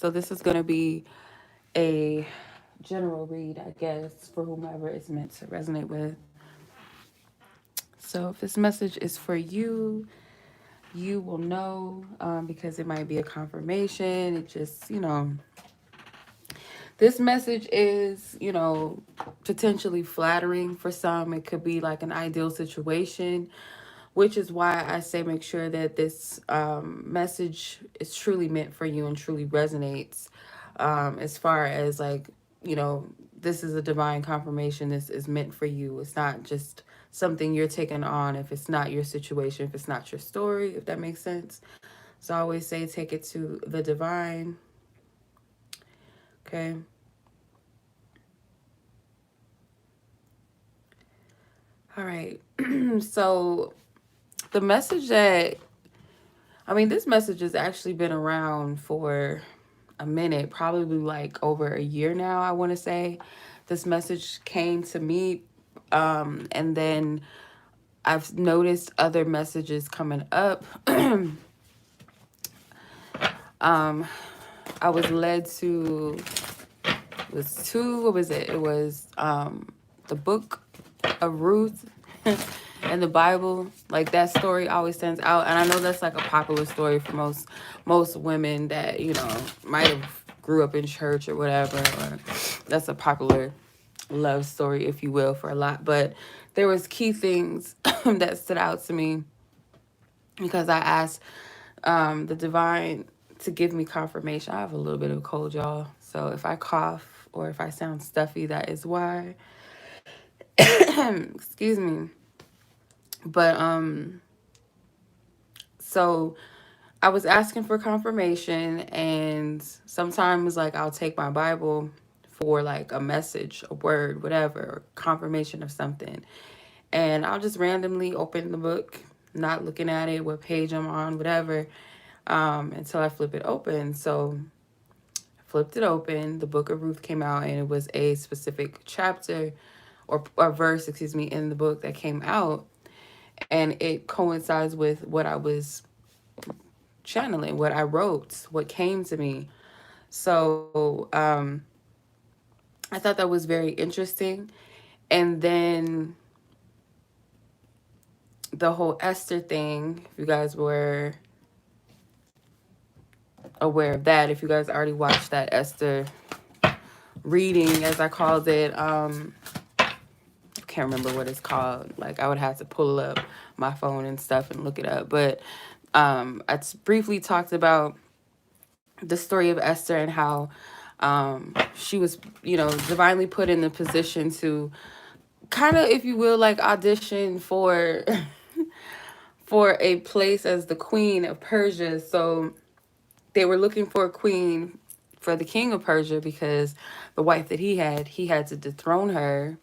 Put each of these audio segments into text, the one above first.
So this is going to be a general read, I guess, for whomever it's meant to resonate with. So if this message is for you, you will know, because it might be a confirmation. It just, this message is, potentially flattering for some. It could be like an ideal situation, which is why I say make sure that this message is truly meant for you and truly resonates, as far as like, you know, this is a divine confirmation. This is meant for you. It's not just something you're taking on if it's not your situation, if it's not your story, if that makes sense. So I always say take it to the divine. Okay. All right. So the message that, I mean, this message has actually been around for a minute, probably like over a year now, I want to say. This message came to me, and then I've noticed other messages coming up. I was led to, it was two, what was it? It was the book of Ruth and the Bible. Like that story always stands out. And I know that's like a popular story for most women that, might have grew up in church or whatever, or that's a popular love story, if you will, for a lot. But there was key things that stood out to me because I asked the divine to give me confirmation. I have a little bit of a cold, y'all. So if I cough or if I sound stuffy, that is why. Excuse me. But so I was asking for confirmation, and sometimes like I'll take my Bible for like a message, a word, whatever, confirmation of something. And I'll just randomly open the book, not looking at it, what page I'm on, whatever, until I flip it open. So I flipped it open. The book of Ruth came out, and it was a specific chapter or verse, excuse me, in the book that came out. And it coincides with what I was channeling, what I wrote, what came to me. So I thought that was very interesting. And then the whole Esther thing, if you guys were aware of that, if you guys already watched that Esther reading, as I called it, I can't remember what it's called. Like I would have to pull up my phone and stuff and look it up. But I briefly talked about the story of Esther and how she was, divinely put in the position to kind of, if you will, like audition for for a place as the queen of Persia. So they were looking for a queen for the king of Persia because the wife that he had to dethrone her.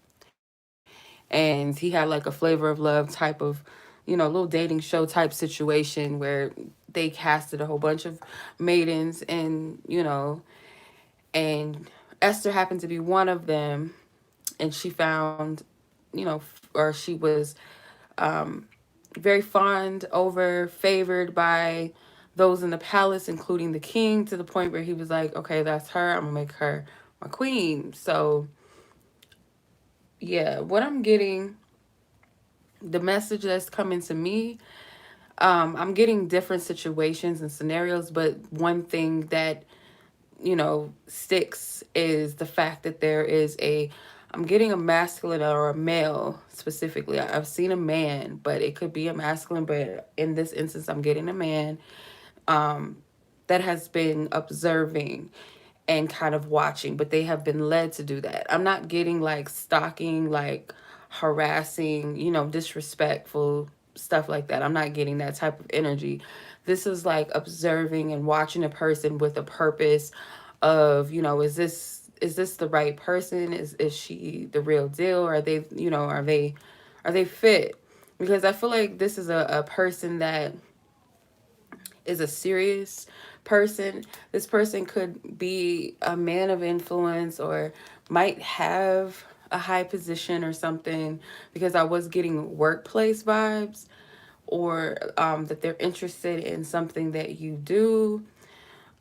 And he had like a flavor of love type of, little dating show type situation where they casted a whole bunch of maidens, and Esther happened to be one of them. And she found, or she was very fond, over, favored by those in the palace, including the king, to the point where he was like, okay, that's her. I'm going to make her my queen. So, yeah, what I'm getting, the message that's coming to me, I'm getting different situations and scenarios, but one thing that, sticks is the fact that there is I'm getting a masculine or a male specifically. I've seen a man, but it could be a masculine, but in this instance, I'm getting a man that has been observing and kind of watching, but they have been led to do that. I'm not getting like stalking, like harassing, disrespectful stuff like that. I'm not getting that type of energy. This is like observing and watching a person with a purpose of, is this the right person? Is she the real deal? Are they, are they fit? Because I feel like this is a person that is a serious person. This person could be a man of influence or might have a high position or something, because I was getting workplace vibes, or that they're interested in something that you do.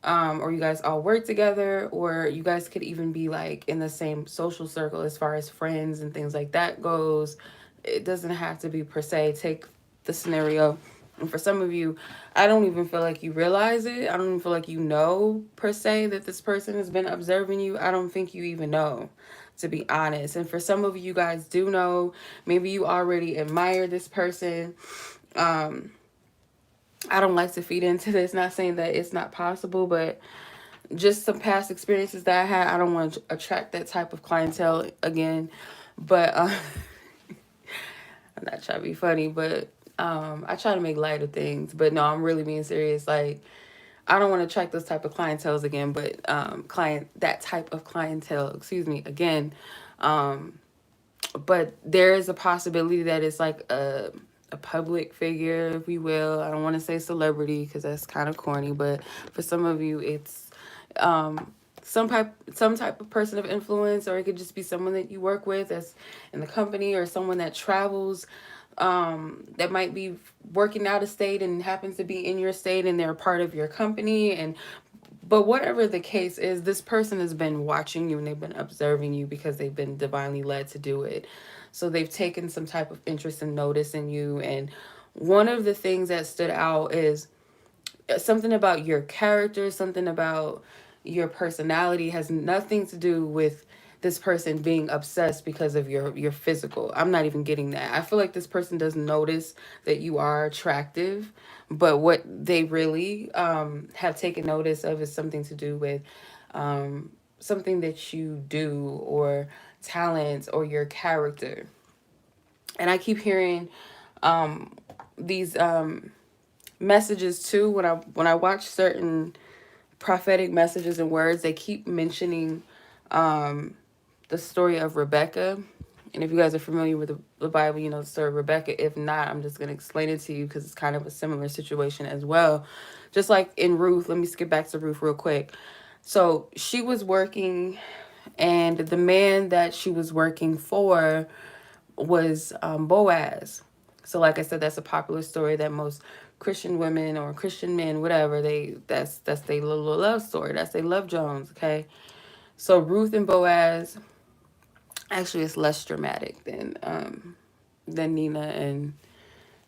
or you guys all work together, or you guys could even be like in the same social circle as far as friends and things like that goes. It doesn't have to be per se. Take the scenario, and for some of you, I don't even feel like you realize it. I don't even feel like you know per se that this person has been observing you. I don't think you even know, to be honest. And for some of you guys do know, maybe you already admire this person. um I don't like to feed into this, not saying that it's not possible, but just some past experiences that I had, I don't want to attract that type of clientele again. But I'm not trying to be funny, but I try to make light of things. But no, I'm really being serious. Like, I don't want to attract those type of clientels again, but that type of clientele, excuse me, again. Um, but there is a possibility that it's like a public figure, if we will. I don't want to say celebrity because that's kind of corny, but for some of you, it's um, some type of person of influence, or it could just be someone that you work with as in the company, or someone that travels, that might be working out of state and happens to be in your state, and they're a part of your company. And but whatever the case is, this person has been watching you and they've been observing you because they've been divinely led to do it. So they've taken some type of interest and notice in you. And one of the things that stood out is something about your character, something about your personality has nothing to do with this person being obsessed because of your physical. I'm not even getting that. I feel like this person does notice that you are attractive, but what they really have taken notice of is something to do with something that you do, or talent, or your character. And I keep hearing these messages too when I watch certain prophetic messages and words. They keep mentioning the story of Rebecca. And if you guys are familiar with the Bible, you know the story of Rebecca. If not, I'm just going to explain it to you because it's kind of a similar situation as well. Just like in Ruth, let me skip back to Ruth real quick. So she was working, and the man that she was working for was Boaz. So like I said, that's a popular story that most Christian women or Christian men, whatever, that's their little love story. That's their love Jones, okay? So Ruth and Boaz, actually it's less dramatic than Nina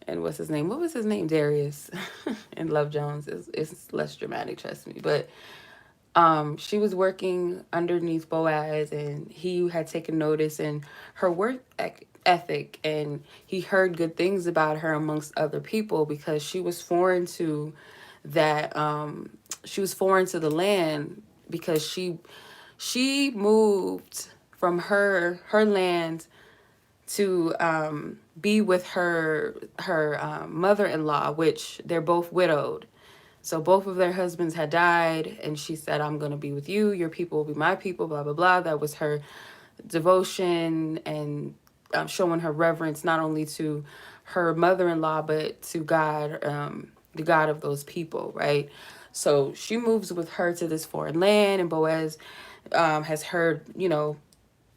and what's his name? What was his name? Darius and Love Jones. It's less dramatic, trust me. But she was working underneath Boaz, and he had taken notice in her work ethic, and he heard good things about her amongst other people because she was foreign to that. She was foreign to the land because she moved from her land to be with her mother-in-law, which they're both widowed. So both of their husbands had died, and she said, I'm going to be with you. Your people will be my people, blah, blah, blah. That was her devotion and showing her reverence not only to her mother-in-law, but to God, the God of those people, right? So she moves with her to this foreign land, and Boaz has heard,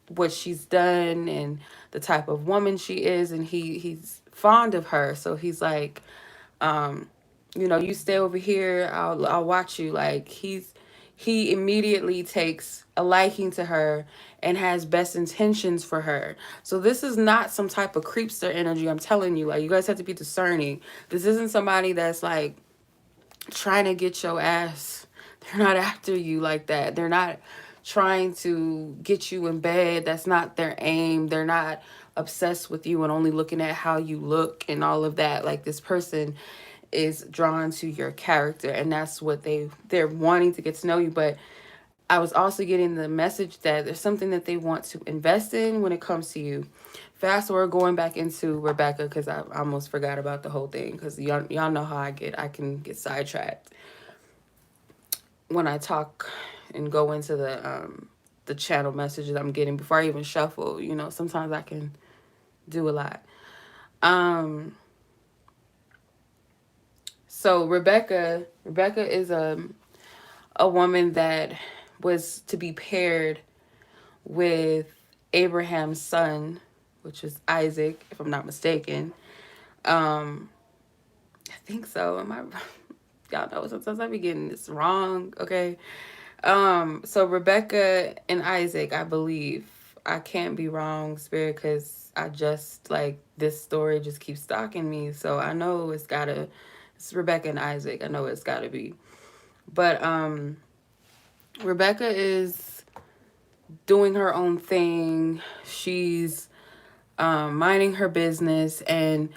what she's done and the type of woman she is, and he's fond of her. So he's like, you stay over here, I'll watch you. Like he immediately takes a liking to her and has best intentions for her. So this is not some type of creepster energy. I'm telling you, like, you guys have to be discerning. This isn't somebody that's like trying to get your ass. They're not after you like that. They're not trying to get you in bed. That's not their aim. They're not obsessed with you and only looking at how you look and all of that. Like, this person is drawn to your character, and that's what they're wanting to get to know you. But I was also getting the message that there's something that they want to invest in when it comes to you. Fast forward, going back into Rebecca, because I almost forgot about the whole thing, because y'all know how I can get sidetracked when I talk and go into the channel messages I'm getting before I even shuffle. Sometimes I can do a lot. So Rebecca is a woman that was to be paired with Abraham's son, which is Isaac, if I'm not mistaken. I think so. y'all know sometimes I be getting this wrong, okay? So Rebecca and Isaac, I believe. I can't be wrong, Spirit, because I just like this story just keeps stalking me. So I know it's Rebecca and Isaac. I know it's gotta be. But Rebecca is doing her own thing. She's minding her business, and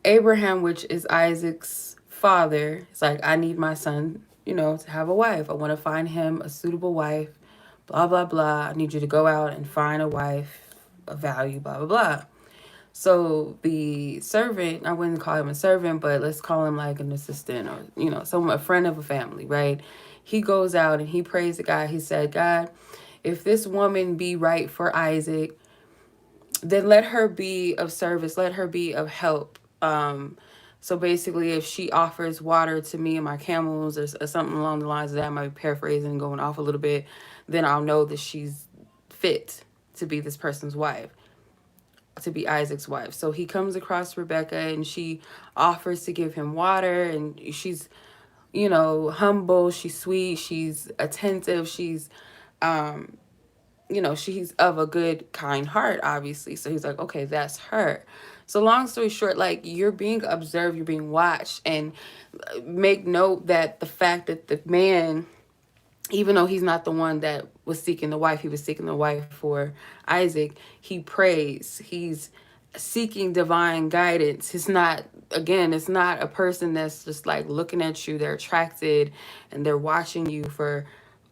Abraham, which is Isaac's father, is like, I need my son, to have a wife. I want to find him a suitable wife, blah, blah, blah. I need you to go out and find a wife of value, blah, blah, blah. So the servant, I wouldn't call him a servant, but let's call him like an assistant or, a friend of a family, right? He goes out and he prays to God. He said, God, if this woman be right for Isaac, then let her be of service. Let her be of help. So basically, if she offers water to me and my camels or something along the lines of that, I might be paraphrasing and going off a little bit, then I'll know that she's fit to be this person's wife, to be Isaac's wife. So he comes across Rebecca and she offers to give him water, and she's, humble, she's sweet, she's attentive, she's she's of a good, kind heart, obviously. So he's like, okay, that's her. So long story short, like, you're being observed, you're being watched, and make note that the fact that the man, even though he's not the one that was seeking the wife, he was seeking the wife for Isaac, he prays, he's seeking divine guidance. It's not a person that's just like looking at you, they're attracted and they're watching you for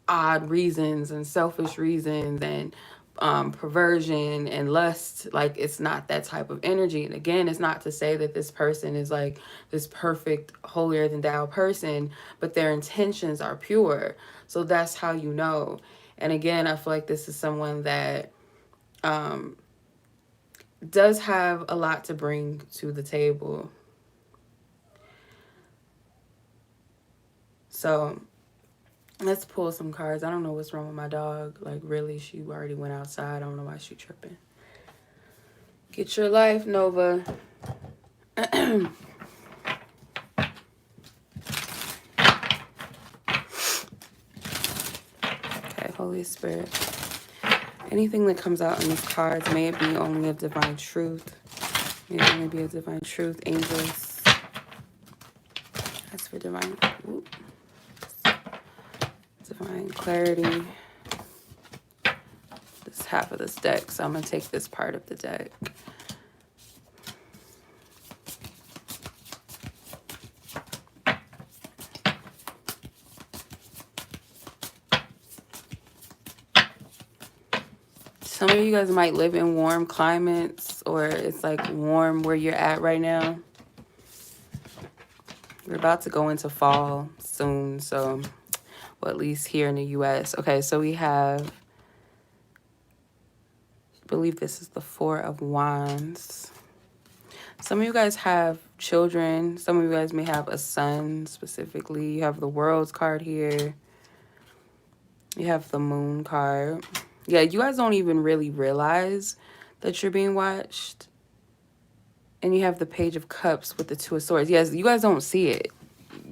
odd reasons and selfish reasons and perversion and lust. Like, it's not that type of energy. And again, it's not to say that this person is like this perfect, holier than thou person, but their intentions are pure. So that's how you know. And again, I feel like this is someone that does have a lot to bring to the table. So let's pull some cards. I don't know what's wrong with my dog. Like, really, she already went outside. I don't know why she tripping. Get your life, Nova. Okay, Holy Spirit. Anything that comes out in these cards, may it be only of divine truth. May it only be of divine truth. Angels. That's for divine. Whoop. Divine clarity. This half of this deck, so I'm going to take this part of the deck. Some of you guys might live in warm climates, or it's like warm where you're at right now. We're about to go into fall soon, so, well, at least here in the U.S. Okay, so we have, I believe this is the Four of Wands. Some of you guys have children. Some of you guys may have a son specifically. You have the World's card here. You have the Moon card. Yeah, you guys don't even really realize that you're being watched. And you have the Page of Cups with the Two of Swords. Yes, you guys don't see it.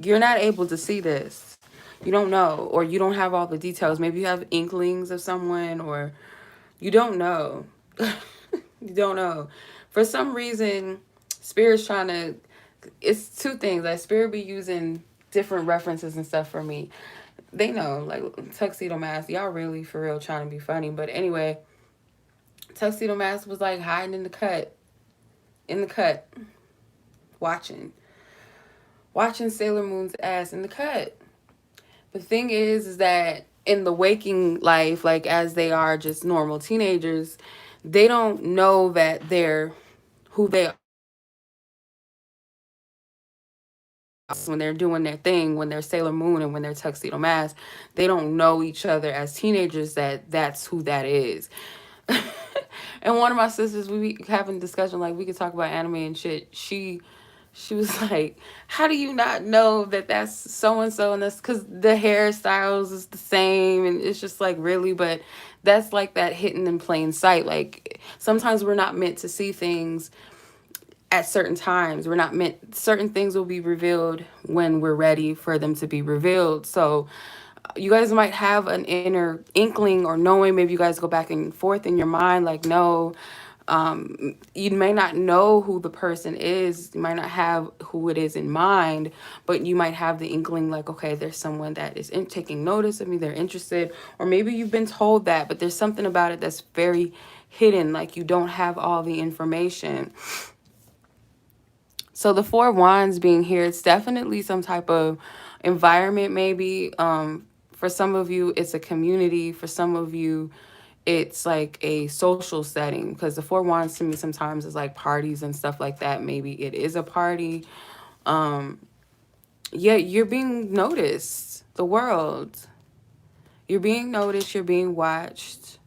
You're not able to see this. You don't know, or you don't have all the details. Maybe you have inklings of someone, or you don't know. You don't know. For some reason, Spirit's trying to... It's two things. Like, Spirit be using different references and stuff for me. They know, like, Tuxedo Mask. Y'all really, for real, trying to be funny. But anyway, Tuxedo Mask was, like, hiding in the cut. Watching Sailor Moon's ass in the cut. The thing is that in the waking life, like, as they are just normal teenagers, they don't know that they're who they are. When they're doing their thing, when they're Sailor Moon and when they're Tuxedo Mask, they don't know each other as teenagers that that's who that is. And one of my sisters, we be having a discussion, like, we could talk about anime and shit. She was like, how do you not know that that's so-and-so? And that's because the hairstyles is the same. And it's just like, really? But that's like that hidden in plain sight. Like, sometimes we're not meant to see things at certain times. We're not meant, certain things will be revealed when we're ready for them to be revealed. So you guys might have an inner inkling or knowing. Maybe you guys go back and forth in your mind, like, no, you may not know who the person is. You might not have who it is in mind, but you might have the inkling, like, okay, there's someone that is taking notice of me. They're interested. Or maybe you've been told that, but there's something about it that's very hidden. Like, you don't have all the information. So the Four of Wands being here, it's definitely some type of environment, maybe. For some of you, it's a community. For some of you, it's like a social setting, because the Four of Wands to me sometimes is like parties and stuff like that. Maybe it is a party. Yeah, you're being noticed. The world. You're being noticed. You're being watched.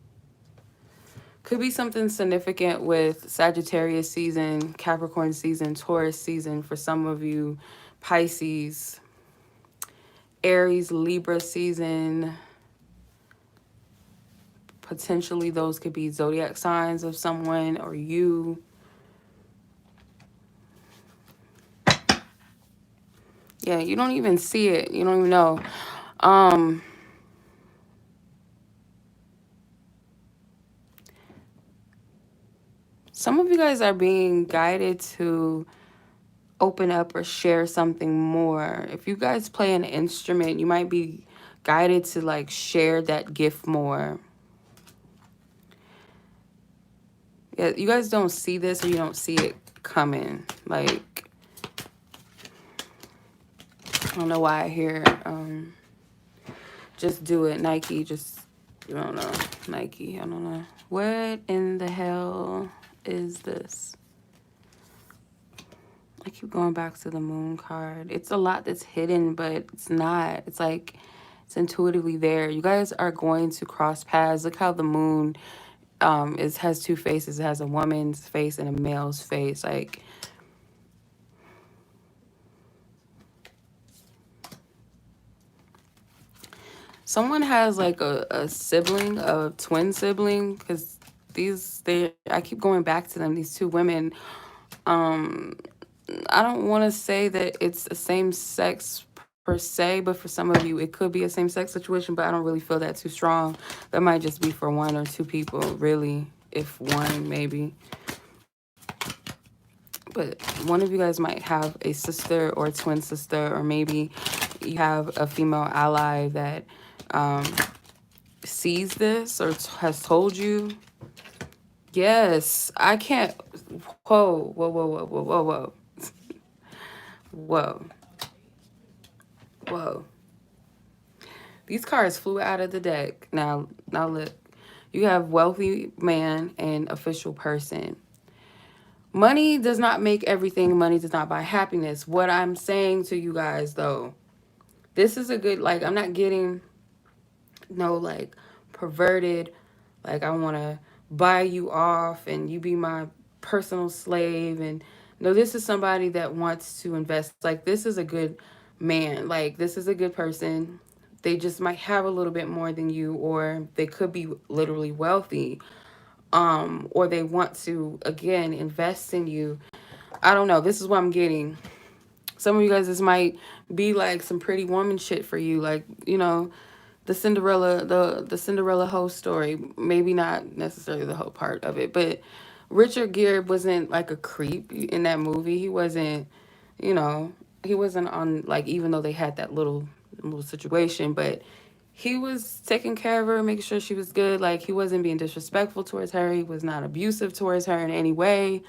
Could be something significant with Sagittarius season, Capricorn season, Taurus season for some of you, Pisces, Aries, Libra season. Potentially those could be zodiac signs of someone or you. Yeah, you don't even see it. You don't even know. Some of you guys are being guided to open up or share something more. If you guys play an instrument, you might be guided to like share that gift more. Yeah, you guys don't see this, or you don't see it coming. Like, I don't know why I hear just do it, Nike, just, I don't know, Nike, I don't know. What in the hell is this? I keep going back to the moon card. It's a lot that's hidden, but it's not. It's like, it's intuitively there. You guys are going to cross paths. Look how the moon has two faces. It has a woman's face and a male's face. Like, someone has like a sibling, a twin sibling, because I keep going back to them, these two women. I don't want to say that it's a same sex per se, but for some of you, it could be a same sex situation, but I don't really feel that too strong. That might just be for one or two people, really, if one, maybe. But one of you guys might have a sister or a twin sister, or maybe you have a female ally that sees this or has told you. Yes, I can't. Whoa, whoa, whoa, whoa, whoa, whoa, whoa. Whoa. Whoa. These cards flew out of the deck. Now look. You have wealthy man and official person. Money does not make everything. Money does not buy happiness. What I'm saying to you guys, though, this is a good, like, I'm not getting no, like, perverted, like, I want to buy you off and you be my personal slave. And no, this is somebody that wants to invest. Like, this is a good man. Like, this is a good person. They just might have a little bit more than you, or they could be literally wealthy, or they want to, again, invest in you. I don't know. This is what I'm getting. Some of you guys, this might be like some Pretty Woman shit for you. Like, you know, the Cinderella whole story. Maybe not necessarily the whole part of it, but Richard Gere wasn't like a creep in that movie. He wasn't, you know, he wasn't on, like, even though they had that little situation, but he was taking care of her, making sure she was good. Like, he wasn't being disrespectful towards her. He was not abusive towards her in any way.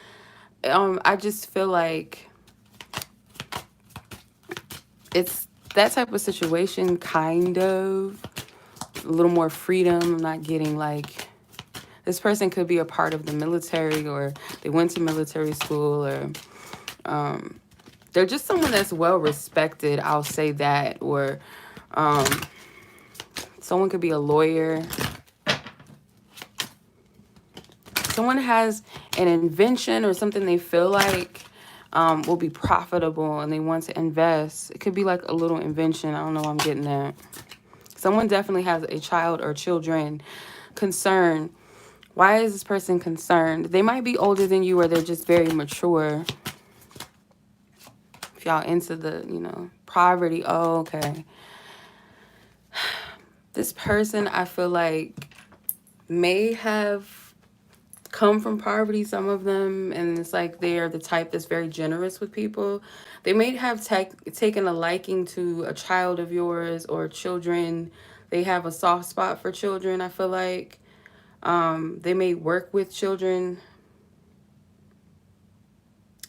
I just feel like it's that type of situation, kind of. A little more freedom. I'm not getting, like, this person could be a part of the military, or they went to military school, or they're just someone that's well respected, I'll say that. Or someone could be a lawyer. Someone has an invention or something they feel like will be profitable, and they want to invest. It could be like a little invention. I don't know why I'm getting that. Someone definitely has a child or children concern. Why is this person concerned? They might be older than you, or they're just very mature. If y'all into the, poverty, oh, okay. This person, I feel like, may have come from poverty, some of them, and it's like they're the type that's very generous with people. They may have taken a liking to a child of yours or children. They have a soft spot for children, I feel like. They may work with children,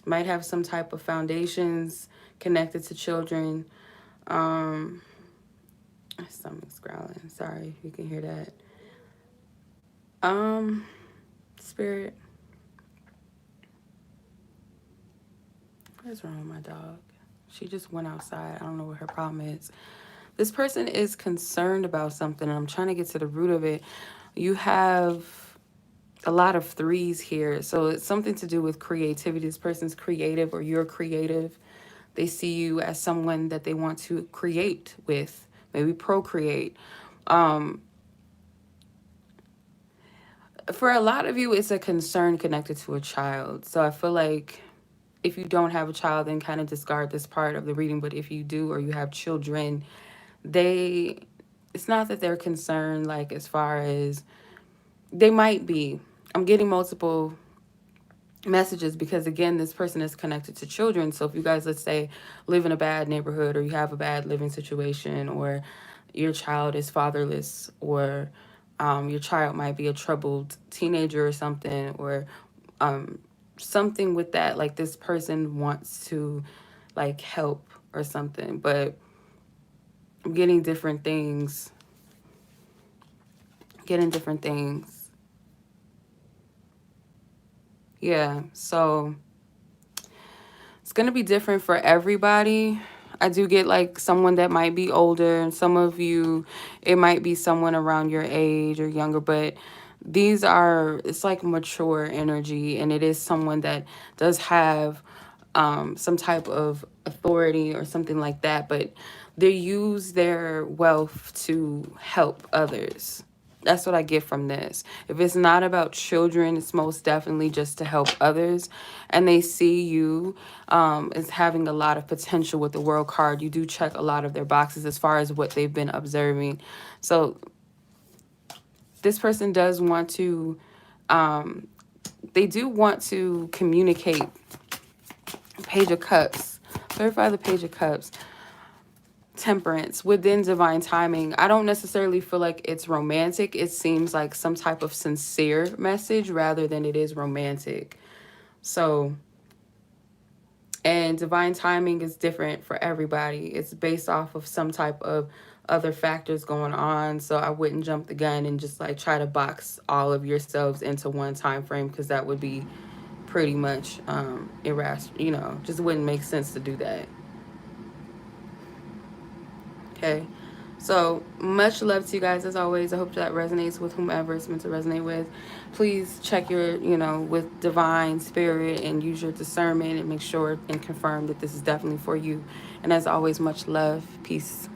might have some type of foundations connected to children. My stomach's growling. Sorry if you can hear that. Spirit. What is wrong with my dog? She just went outside. I don't know what her problem is. This person is concerned about something, and I'm trying to get to the root of it. You have a lot of threes here. So it's something to do with creativity. This person's creative, or you're creative. They see you as someone that they want to create with, maybe procreate. For a lot of you, it's a concern connected to a child. So I feel like if you don't have a child, then kind of discard this part of the reading. But if you do, or you have children, it's not that they're concerned, like, as far as they might be. I'm getting multiple messages because, again, this person is connected to children. So if you guys, let's say, live in a bad neighborhood, or you have a bad living situation, or your child is fatherless, or your child might be a troubled teenager or something, or something with that, like, this person wants to, like, help or something. But I'm getting different things. Yeah, so it's going to be different for everybody. I do get, like, someone that might be older, and some of you, it might be someone around your age or younger, but it's like mature energy, and it is someone that does have some type of authority or something like that, but they use their wealth to help others. That's what I get from this. If it's not about children, it's most definitely just to help others. And they see you as having a lot of potential with the World card. You do check a lot of their boxes as far as what they've been observing. So this person does want to, they do want to communicate. Page of Cups. Clarify the Page of Cups. Temperance within divine timing. I don't necessarily feel like it's romantic. It seems like some type of sincere message rather than it is romantic. So, and divine timing is different for everybody. It's based off of some type of other factors going on. So I wouldn't jump the gun and just, like, try to box all of yourselves into one time frame, because that would be pretty much irrational. Just wouldn't make sense to do that. Okay, so much love to you guys as always. I hope that resonates with whomever it's meant to resonate with. Please check your, with divine spirit, and use your discernment, and make sure and confirm that this is definitely for you. And as always, much love. Peace.